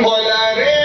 বলা রে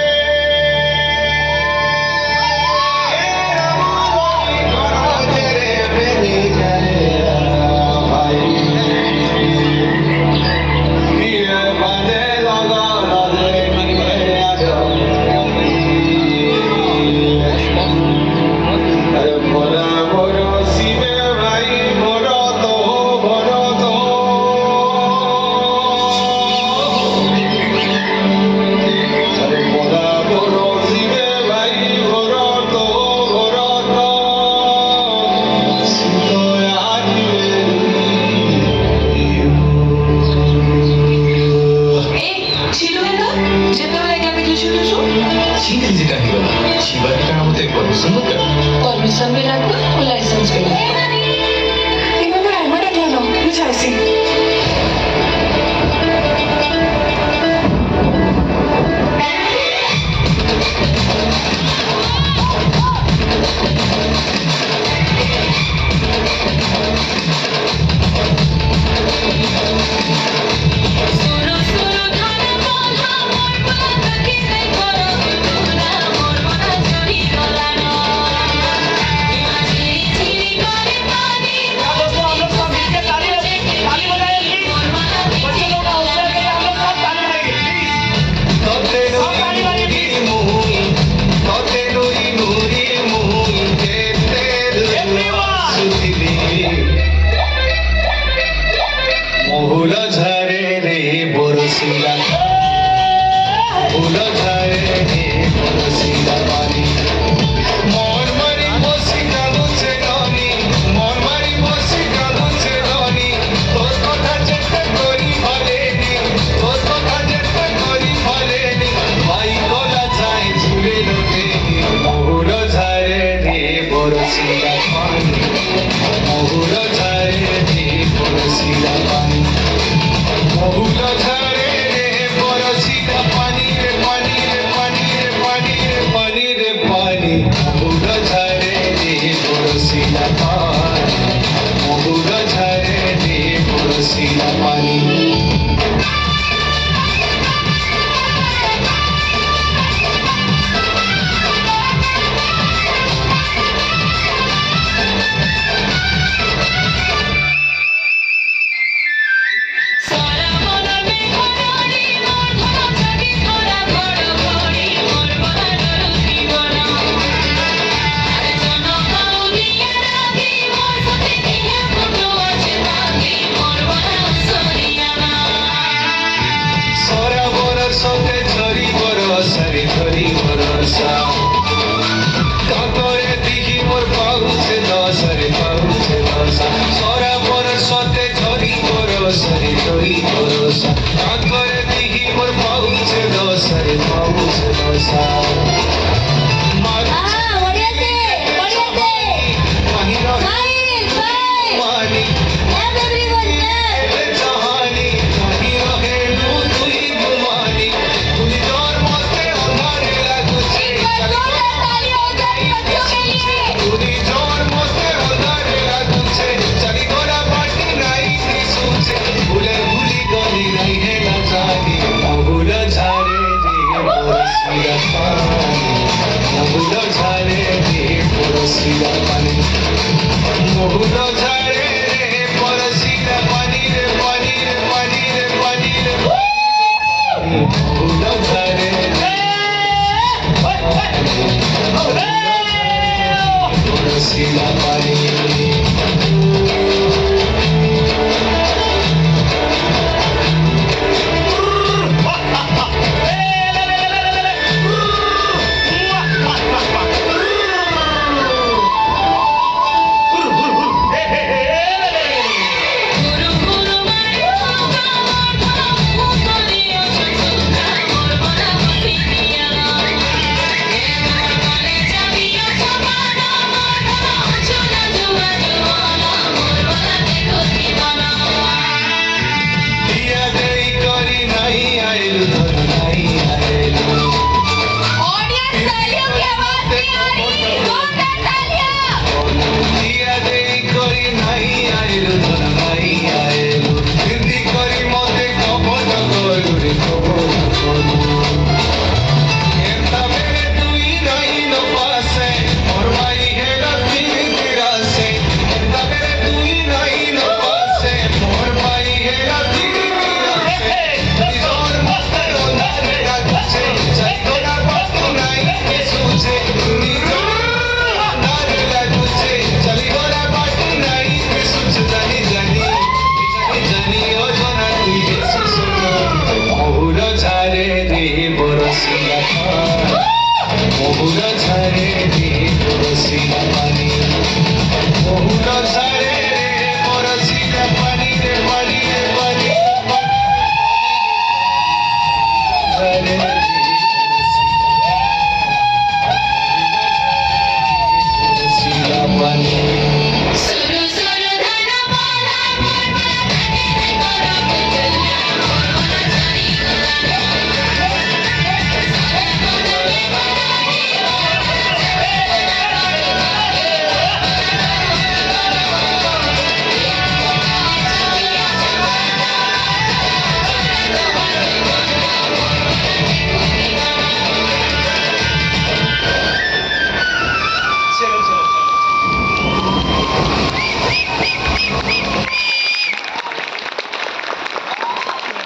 परमिशन भी लागू और लाइसेंस भी लागू इनमें मैं राइमर रख लेना मैं चाहती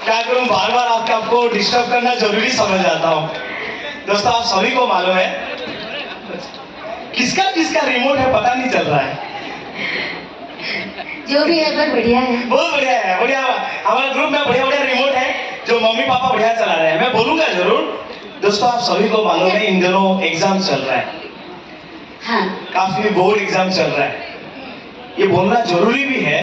क्या करूं, बार बार आपको डिस्टर्ब करना जरूरी समझ आता हूँ। दोस्तों आप सभी को मालूम है किसका किसका रिमोट है पता नहीं चल रहा है। जो भी है पर बढ़िया है। बहुत बढ़िया है, बढ़िया। हमारे ग्रुप में बढ़िया बढ़िया रिमोट है जो मम्मी पापा बढ़िया चला रहे हैं, मैं बोलूंगा जरूर। दोस्तों आप सभी को मालूम है इन दिनों एग्जाम चल रहा है, हाँ काफी बोर्ड एग्जाम चल रहा है, ये बोलना जरूरी भी है।